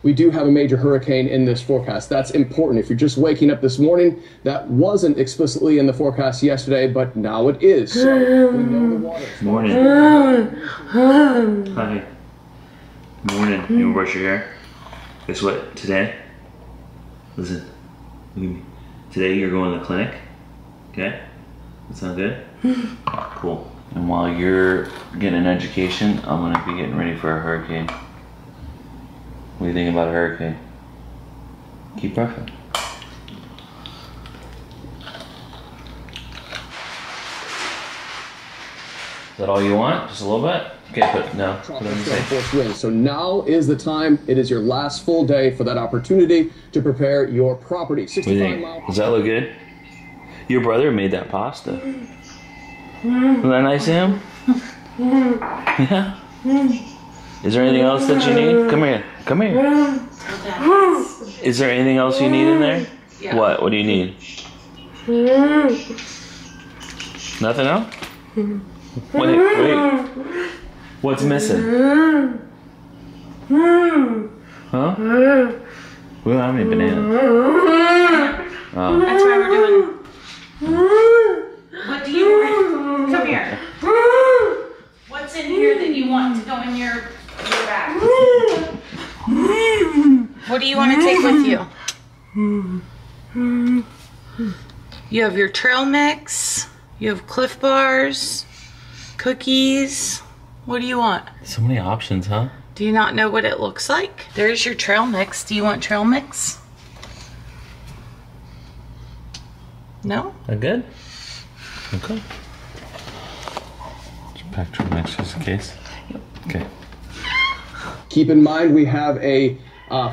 we do have a major hurricane in this forecast. That's important. If you're just waking up this morning, that wasn't explicitly in the forecast yesterday, but now it is. So we know the water. Morning. Hi. Morning. You wanna brush your hair? Guess what? Today, listen, look at me. Today you're going to the clinic. Okay? That sound good? Cool. And while you're getting an education, I'm gonna be getting ready for a hurricane. What do you think about a hurricane? Keep brushing. Is that all you want? Just a little bit? Okay, but no. So now is the time. It is your last full day for that opportunity to prepare your property. 65 miles. Does that look good? Your brother made that pasta. Isn't that nice of him? Yeah? Is there anything else that you need? Come here. Come here. Is there anything else you need in there? Yeah. What? What do you need? Nothing else? Wait, wait. What's missing? Huh? We don't have any bananas. Oh. That's why we're doing. What do you want? Come here. What's in here that you want to go in your bag? What do you want to take with you? You have your trail mix. You have Cliff Bars, cookies. What do you want? So many options, huh? Do you not know what it looks like? There's your trail mix. Do you want trail mix? No? That good? Okay. Just pack trail mix just in case. Yep. Okay. Keep in mind we have a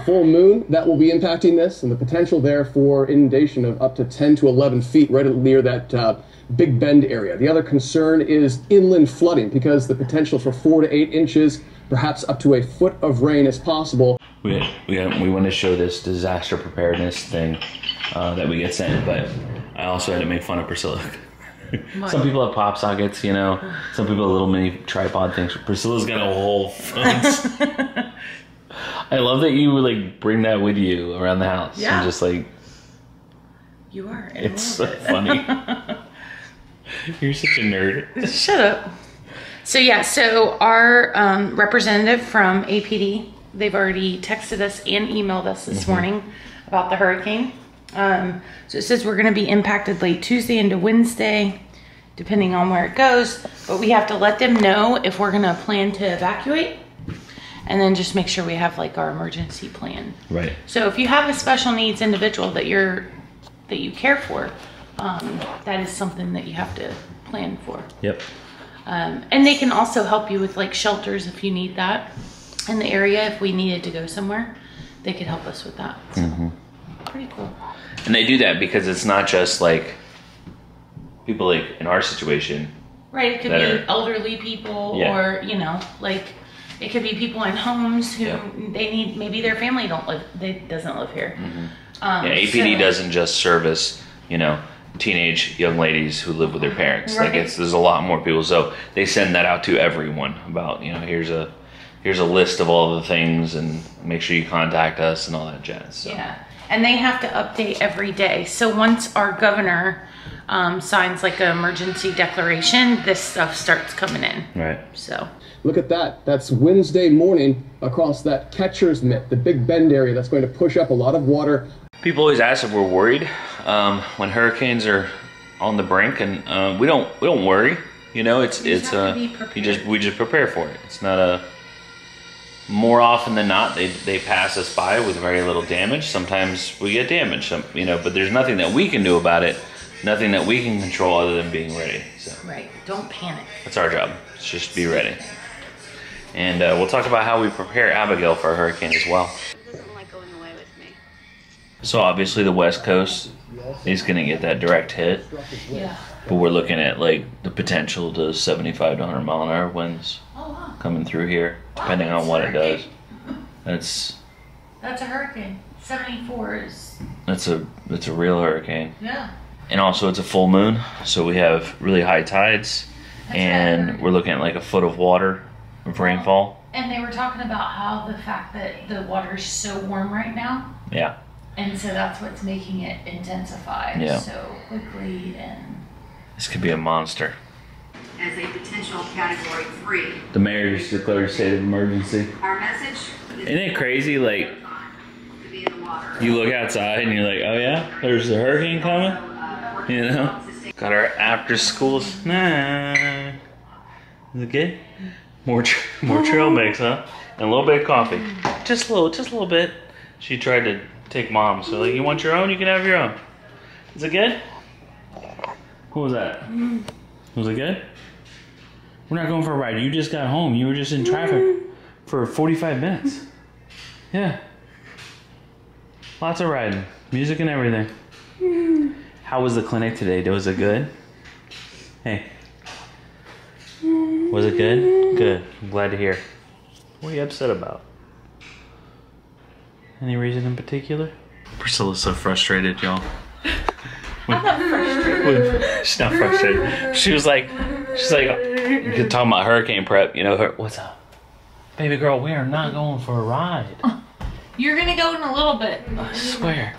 full moon that will be impacting this, and the potential there for inundation of up to 10 to 11 feet right near that Big Bend area. The other concern is inland flooding, because the potential for 4 to 8 inches, perhaps up to a foot of rain is possible. We want to show this disaster preparedness thing that we get sent, but I also had to make fun of Priscilla. Some people have pop sockets, you know. Some people have little mini tripod things. Priscilla's got a whole fence. I love that you like bring that with you around the house. Yeah. And just like. You are. It's so funny. You're such a nerd. Shut up. So yeah, so our representative from APD, they've already texted us and emailed us this morning about the hurricane. So it says we're going to be impacted late Tuesday into Wednesday, depending on where it goes. But we have to let them know if we're going to plan to evacuate, and then just make sure we have like our emergency plan. Right. So if you have a special needs individual that you care for, that is something that you have to plan for. Yep. And they can also help you with like shelters if you need that in the area. If we needed to go somewhere, they could help us with that. So, pretty cool. And they do that because it's not just like people like in our situation. Right. It could be elderly people, or you know, like it could be people in homes who they need. Maybe their family doesn't live here. Yeah, APD doesn't just service, you know, teenage young ladies who live with their parents. Right. Like there's a lot more people. So they send that out to everyone about, you know, here's a list of all the things, and make sure you contact us and all that jazz. So. Yeah, and they have to update every day. So once our governor signs like an emergency declaration, this stuff starts coming in. Right. So. Look at that. That's Wednesday morning across that catcher's mitt, the Big Bend area. That's going to push up a lot of water. People always ask if we're worried when hurricanes are on the brink, and we don't worry. You know, we just prepare for it. It's not a. More often than not, they pass us by with very little damage. Sometimes we get damaged, you know, but there's nothing that we can do about it. Nothing that we can control other than being ready. So. Right. Don't panic. That's our job. It's just be ready. And we'll talk about how we prepare Abigail for a hurricane as well. He doesn't like going away with me. So obviously the West Coast is going to get that direct hit. Yeah. But we're looking at like the potential to 75 to 100 mile an hour winds coming through here, depending on what it does. That's a hurricane. 74 is. It's a real hurricane. Yeah. And also it's a full moon, so we have really high tides, and we're looking at like a foot of water of rainfall. And they were talking about how the fact that the water is so warm right now. Yeah. And so that's what's making it intensify so quickly. And this could be a monster. As a potential category 3. The mayor just declared a state of emergency. Our message Isn't it crazy? Like, you look outside and you're like, oh yeah, there's a hurricane coming? You know? Got our after school snack. Is it good? More trail mix, huh? And a little bit of coffee. Just a little bit. She tried to take Mom's. So like, you want your own? You can have your own. Is it good? What was that? Was it good? We're not going for a ride. You just got home. You were just in traffic for 45 minutes. Yeah. Lots of riding. Music and everything. How was the clinic today? Was it good? Hey. Was it good? Good. I'm glad to hear. What are you upset about? Any reason in particular? Priscilla's so frustrated, y'all. I'm not frustrated. She's not frustrated. She's like, you're talking about hurricane prep, you know, what's up? Baby girl, we are not going for a ride. You're gonna go in a little bit. I swear.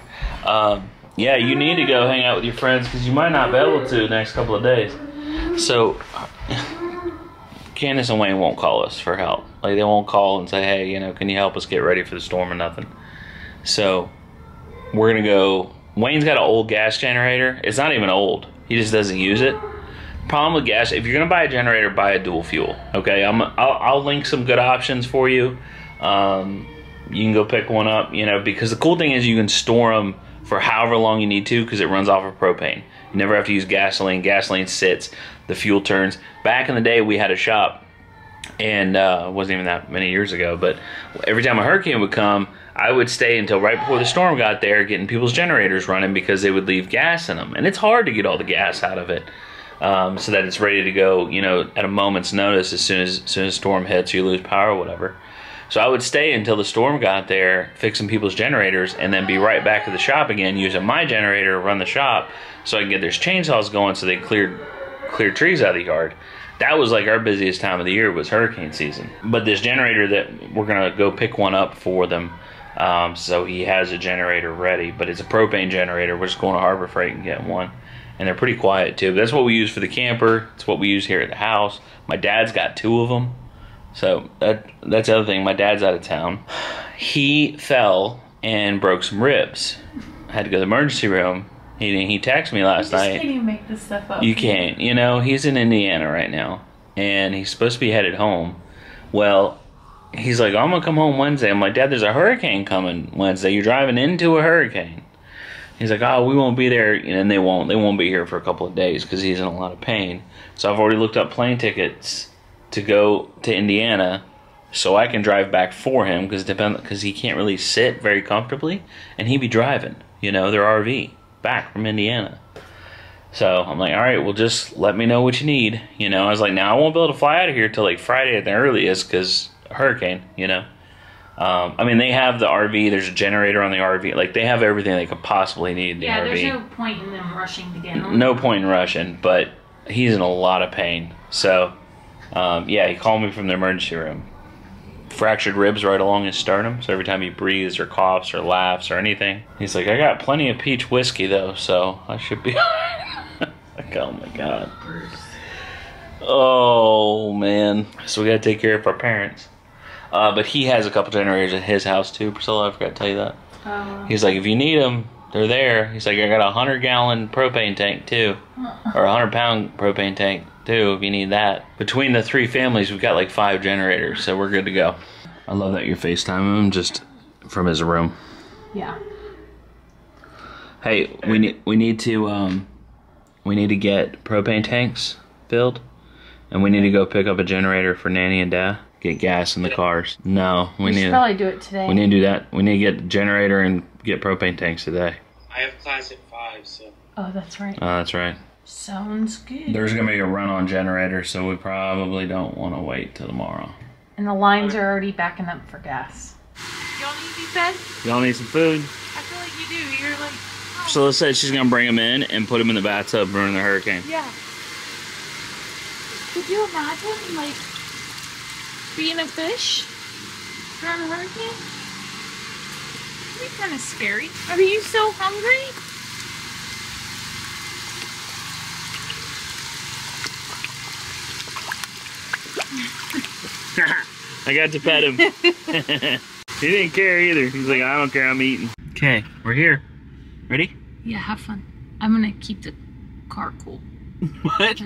Yeah, you need to go hang out with your friends because you might not be able to the next couple of days. So, Candace and Wayne won't call us for help. Like, they won't call and say, hey, you know, can you help us get ready for the storm or nothing? So, we're gonna go. Wayne's got an old gas generator. It's not even old. He just doesn't use it. Problem with gas, if you're gonna buy a generator, buy a dual fuel. Okay, I'll link some good options for you. You can go pick one up, you know, because the cool thing is you can store them for however long you need to because it runs off of propane. You never have to use gasoline. Gasoline sits, the fuel turns. Back in the day, we had a shop, and it wasn't even that many years ago, but every time a hurricane would come, I would stay until right before the storm got there getting people's generators running because they would leave gas in them. And it's hard to get all the gas out of it so that it's ready to go, you know, at a moment's notice as soon as the storm hits or you lose power or whatever. So I would stay until the storm got there, fixing people's generators, and then be right back to the shop again, using my generator to run the shop so I can get their chainsaws going so they cleared trees out of the yard. That was like our busiest time of the year was hurricane season. But this generator that we're going to go pick one up for them. So he has a generator ready, but it's a propane generator. We're just going to Harbor Freight and getting one. And they're pretty quiet too. But that's what we use for the camper. It's what we use here at the house. My dad's got 2 of them. So that's the other thing. My dad's out of town. He fell and broke some ribs. I had to go to the emergency room. He texted me last night. You can't even make this stuff up. You can't. You know, he's in Indiana right now. And he's supposed to be headed home. Well, he's like, I'm going to come home Wednesday. I'm like, Dad, there's a hurricane coming Wednesday. You're driving into a hurricane. He's like, oh, we won't be there. And they won't be here for a couple of days because he's in a lot of pain. So I've already looked up plane tickets to go to Indiana so I can drive back for him because he can't really sit very comfortably. And he'd be driving, you know, their RV back from Indiana. So I'm like, all right, well, just let me know what you need. You know, I was like, now I won't be able to fly out of here till like Friday at the earliest because hurricane, you know. I mean, they have the RV. There's a generator on the RV. Like, they have everything they could possibly need in the RV. Yeah, there's no point in them rushing to get home. No point in rushing, but he's in a lot of pain. So, yeah, he called me from the emergency room. Fractured ribs right along his sternum, so every time he breathes or coughs or laughs or anything, he's like, I got plenty of peach whiskey, though, so I should be all right. Like, oh, my God. Oh, man. So we got to take care of our parents. But he has a couple generators at his house too, Priscilla. I forgot to tell you that. He's like, if you need them, they're there. He's like, I got a 100-gallon propane tank too, or a 100-pound propane tank too, if you need that. Between the 3 families, we've got like 5 generators, so we're good to go. I love that you're FaceTiming him just from his room. Yeah. Hey, we need to get propane tanks filled, and we need to go pick up a generator for Nanny and Dad. Get gas in the cars. No, we should probably do it today. We need to do that. We need to get a generator and get propane tanks today. I have class at 5, so. Oh, that's right. Oh, that's right. Sounds good. There's gonna be a run on generator, so we probably don't want to wait till tomorrow. And the lines are already backing up for gas. Y'all need to be fed? Y'all need some food? I feel like you do. You're like, oh. Priscilla said she's gonna bring them in and put them in the bathtub during the hurricane. Yeah. Could you imagine, like, being a fish during a hurricane? That'd be kind of scary. Are you so hungry? I got to pet him. He didn't care either. He's like, I don't care, I'm eating. Okay, we're here. Ready? Yeah, have fun. I'm gonna keep the car cool. What?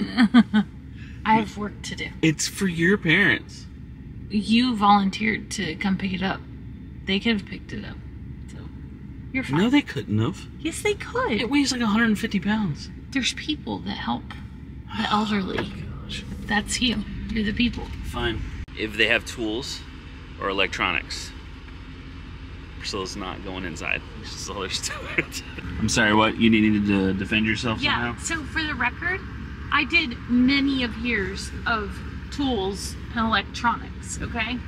I have work to do. It's for your parents. You volunteered to come pick it up. They could have picked it up. So, you're fine. No, they couldn't have. Yes, they could. It weighs like 150 pounds. There's people that help the elderly. Gosh. That's you. You're the people. Fine. If they have tools or electronics, Priscilla's not going inside. That's all there's to it. I'm sorry, what? You needed to defend yourself somehow? Yeah, so for the record, I did many of years of tools and electronics, okay?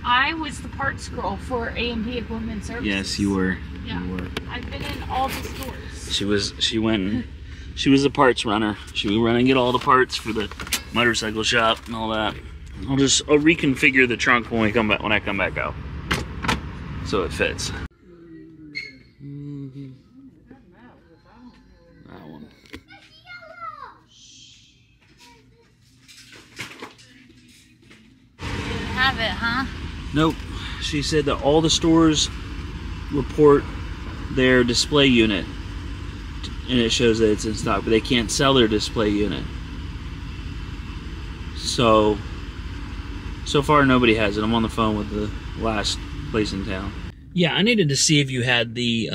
I was the parts girl for A&P Equipment Services. Yes, you were. Yeah. You were. I've been in all the stores. She was a parts runner. She would run and get all the parts for the motorcycle shop and all that. I'll reconfigure the trunk when I come back out. So it fits. That one. Have it, huh? Nope. She said that all the stores report their display unit and it shows that it's in stock, but they can't sell their display unit. So far nobody has it. I'm on the phone with the last place in town. Yeah, I needed to see if you had the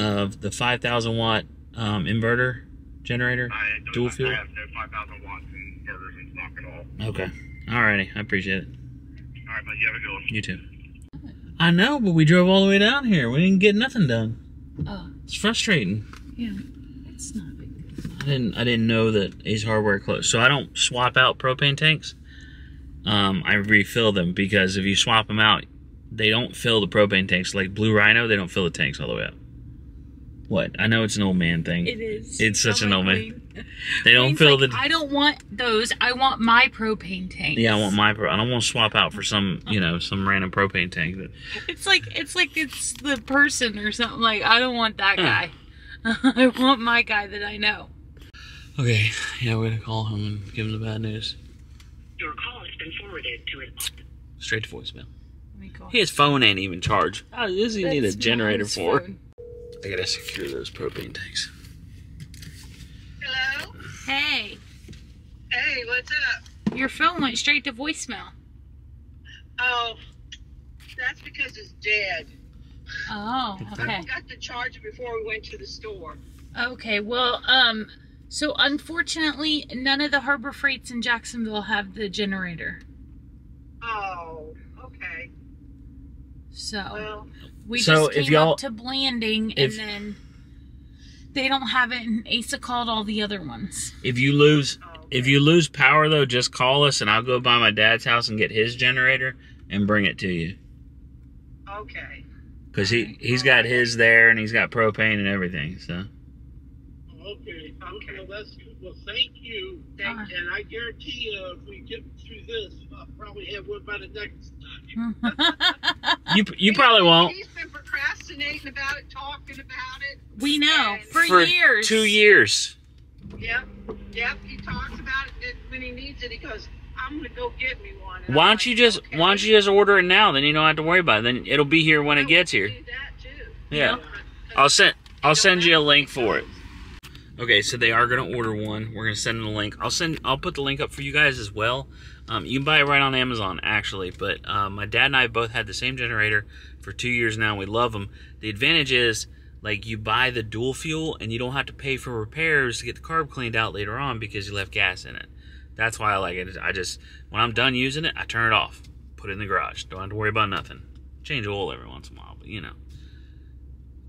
5,000 watt inverter generator, dual fuel. I have no 5,000 watts inverters in stock at all. Okay. Alrighty, I appreciate it. Alright, but you have a good one. You too. I know, but we drove all the way down here. We didn't get nothing done. Oh. It's frustrating. Yeah. It's not a big deal. I didn't know that Ace Hardware closed. So I don't swap out propane tanks. I refill them because if you swap them out, they don't fill the propane tanks. Like Blue Rhino, they don't fill the tanks all the way up. What? I know it's an old man thing. It is. It's such an old man. Queen. They don't Queen's fill like, the. I don't want those. I want my propane tanks. Yeah, I want my. I don't want to swap out for some, some random propane tank. That. It's like it's the person or something. Like, I don't want that guy. I want my guy that I know. Okay, yeah, we're gonna call him and give him the bad news. Your call has been forwarded to an... Straight to voicemail. Let me call. His phone ain't even charged. How does he need a That's generator not his for? phone. I gotta secure those propane tanks. Hello? Hey, Hey, what's up? your phone went straight to voicemail. Oh, that's because it's dead. Oh, I okay. forgot to charge it before we went to the store. Okay, well, so unfortunately, none of the Harbor Freights in Jacksonville have the generator. Oh, okay. So Well, we So just if came y'all- up to Blanding, and then they don't have it, and Asa called all the other ones. If you lose power though, just call us and I'll go by my dad's house and get his generator and bring it to you. okay. Cause he's got his there and he's got propane and everything. So Okay. Well, that's good. Well, thank you. Alright. And I guarantee you, if we get through this, I'll probably have one by the next time. you probably won't. He's been procrastinating about it, talking about it. We know And- for years. 2 years. Yep, he talks about it, and when he needs it, he goes, I'm going to go get me one. And Why I'm don't you like, just okay. Why don't you just order it now? Then you don't have to worry about it. Then it'll be here when it gets here. Do that too. Yeah. But- I'll send you a link for it. Okay, so they are gonna order one. We're gonna send them a link. I'll put the link up for you guys as well. You can buy it right on Amazon actually, but my dad and I both had the same generator for 2 years now. And we love them. The advantage is like you buy the dual fuel and you don't have to pay for repairs to get the carb cleaned out later on because you left gas in it. That's why I like it. I just when I'm done using it, I turn it off, put it in the garage. Don't have to worry about nothing. Change oil every once in a while, but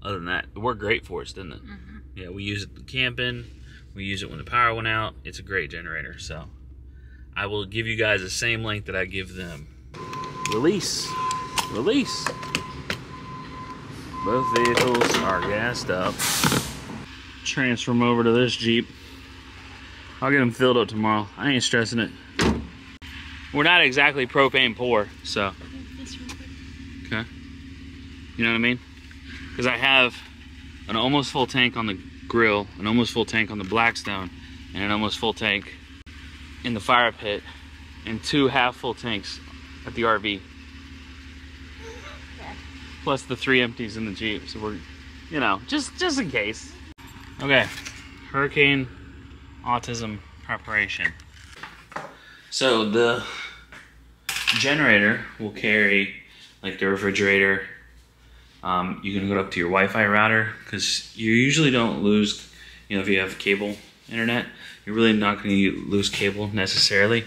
other than that, it worked great for us, didn't it? Mm-hmm. Yeah, we use it camping. We use it when the power went out. It's a great generator. So I will give you guys the same link that I give them. Release. Release. Both vehicles are gassed up. Transfer them over to this Jeep. I'll get them filled up tomorrow. I ain't stressing it. we're not exactly propane poor, so. Okay. You know what I mean? Because I have an almost full tank on the grill, an almost full tank on the Blackstone, and an almost full tank in the fire pit, and 2 half-full tanks at the RV. Plus the 3 empties in the Jeep, so we're, you know, just in case. Okay, hurricane autism preparation. So the generator will carry like the refrigerator. You can hook it up to your Wi-Fi router, because you usually don't lose, you know, if you have cable internet, you're really not going to lose cable necessarily,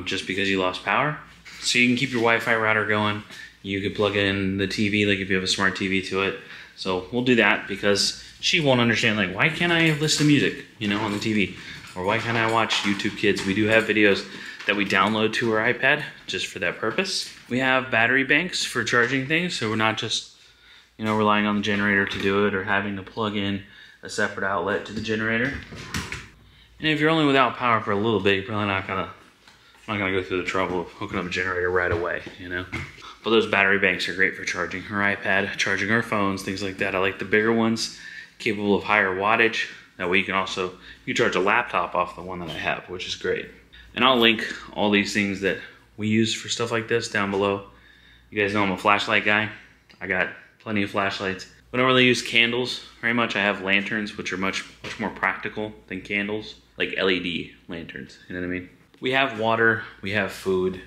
just because you lost power. So you can keep your Wi-Fi router going. You could plug in the TV, like if you have a smart TV to it. So we'll do that, because she won't understand, like, why can't I listen to music, you know, on the TV? Or why can't I watch YouTube Kids? We do have videos that we download to our iPad just for that purpose. We have battery banks for charging things, so we're not just, you know, relying on the generator to do it, or having to plug in a separate outlet to the generator. And if you're only without power for a little bit, you're probably not gonna go through the trouble of hooking up a generator right away, you know? But those battery banks are great for charging her iPad, charging our phones, things like that. I like the bigger ones, capable of higher wattage. That way you can charge a laptop off the one that I have, which is great. And I'll link all these things that we use for stuff like this down below. You guys know I'm a flashlight guy. I got plenty of flashlights. We don't really use candles very much. I have lanterns, which are much more practical than candles, like LED lanterns, you know what I mean? We have water, we have food,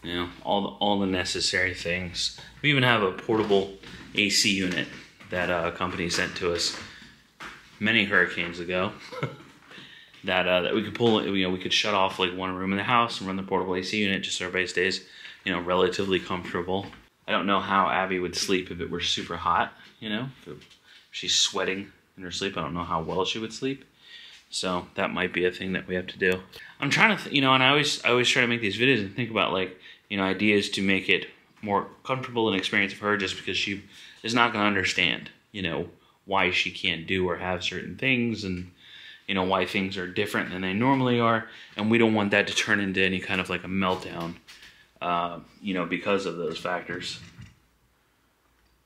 you know, all the necessary things. We even have a portable AC unit that a company sent to us many hurricanes ago. that we could pull, you know, we could shut off like one room in the house and run the portable AC unit just so everybody stays, you know, relatively comfortable. I don't know how Abby would sleep if it were super hot, you know, if she's sweating in her sleep. I don't know how well she would sleep. So that might be a thing that we have to do. I'm trying to, you know, and I always try to make these videos and think about, like, you know, ideas to make it more comfortable and experience for her, just because she is not going to understand, you know, why she can't do or have certain things, and, you know, why things are different than they normally are. And we don't want that to turn into any kind of like a meltdown, you know, because of those factors.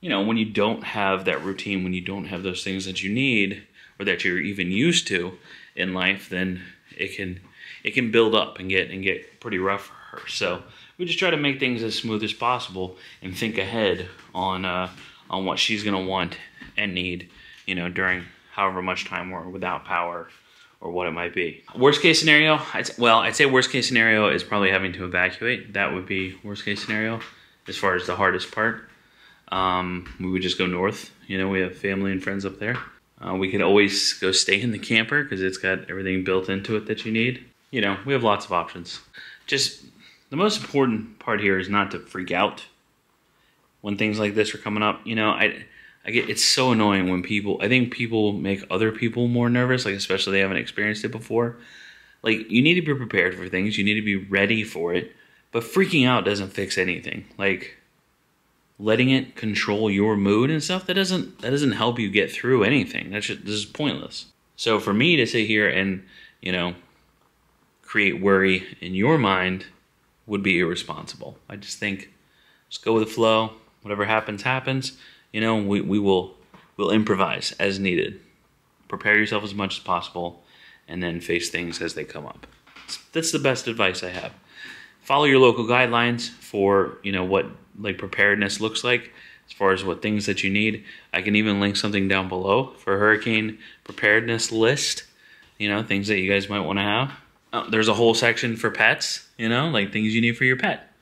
You know, when you don't have that routine, when you don't have those things that you need, or that you're even used to in life, then it can build up and get pretty rough for her. So we just try to make things as smooth as possible and think ahead on what she's gonna want and need, you know, during however much time we're without power or what it might be. Worst case scenario, I'd say worst case scenario is probably having to evacuate. That would be worst case scenario as far as the hardest part. We would just go north. You know, we have family and friends up there. We could always go stay in the camper because it's got everything built into it that you need. You know, we have lots of options. Just the most important part here is not to freak out when things like this are coming up. You know, I get, it's so annoying when I think people make other people more nervous, like especially they haven't experienced it before. Like, you need to be prepared for things. You need to be ready for it. But freaking out doesn't fix anything. Like, letting it control your mood and stuff, that doesn't help you get through anything. This is pointless. So for me to sit here and, you know, create worry in your mind would be irresponsible. I just think, just go with the flow. Whatever happens, happens. You know, we'll improvise as needed. Prepare yourself as much as possible, and then face things as they come up. That's the best advice I have. Follow your local guidelines for, you know, what like preparedness looks like as far as what things that you need. I can even link something down below for hurricane preparedness list, you know, things that you guys might want to have. There's a whole section for pets, you know, like things you need for your pet.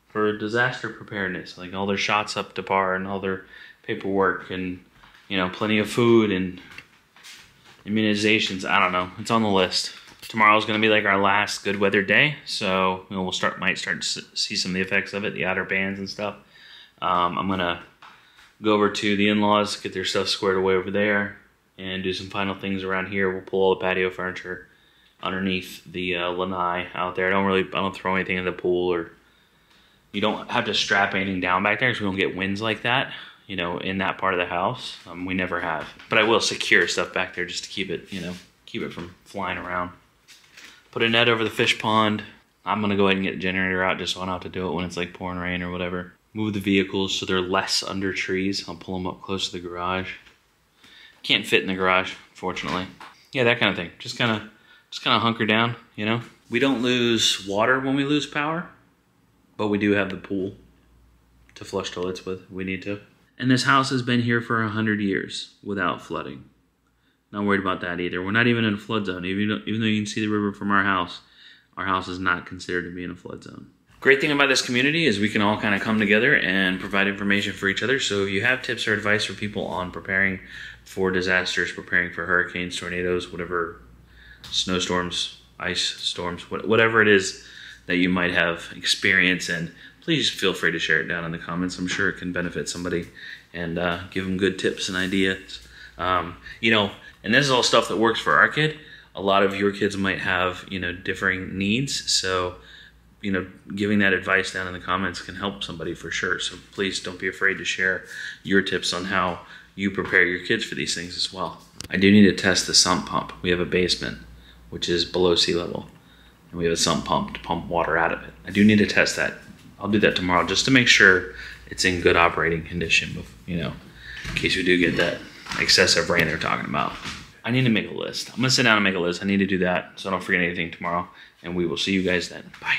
For disaster preparedness, like all their shots up to par and all their paperwork and, you know, plenty of food and immunizations. I don't know, it's on the list. Tomorrow's going to be like our last good weather day, so you know, might start to see some of the effects of it, the outer bands and stuff. I'm going to go over to the in-laws, get their stuff squared away over there, and do some final things around here. We'll pull all the patio furniture underneath the lanai out there. I don't throw anything in the pool, or you don't have to strap anything down back there because we don't get winds like that, you know, in that part of the house. We never have. But I will secure stuff back there just to keep it, you know, keep it from flying around. Put a net over the fish pond. I'm gonna go ahead and get the generator out just so I don't have to do it when it's like pouring rain or whatever. Move the vehicles so they're less under trees. I'll pull them up close to the garage. Can't fit in the garage, fortunately. Yeah, that kind of thing. Just kind of hunker down, you know? We don't lose water when we lose power, but we do have the pool to flush toilets with if we need to. And this house has been here for 100 years without flooding. Not worried about that either. We're not even in a flood zone. Even though you can see the river from our house is not considered to be in a flood zone. Great thing about this community is we can all kind of come together and provide information for each other. So if you have tips or advice for people on preparing for disasters, preparing for hurricanes, tornadoes, whatever, snowstorms, ice storms, whatever it is that you might have experience in, please feel free to share it down in the comments. I'm sure it can benefit somebody and give them good tips and ideas. You know, and this is all stuff that works for our kid. A lot of your kids might have, you know, differing needs. So, you know, giving that advice down in the comments can help somebody for sure. So please don't be afraid to share your tips on how you prepare your kids for these things as well. I do need to test the sump pump. We have a basement, which is below sea level, and we have a sump pump to pump water out of it. I do need to test that. I'll do that tomorrow just to make sure it's in good operating condition, you know, in case we do get that excessive rain they're talking about. I need to make a list. I'm gonna sit down and make a list. I need to do that so I don't forget anything tomorrow, and we will see you guys then. Bye.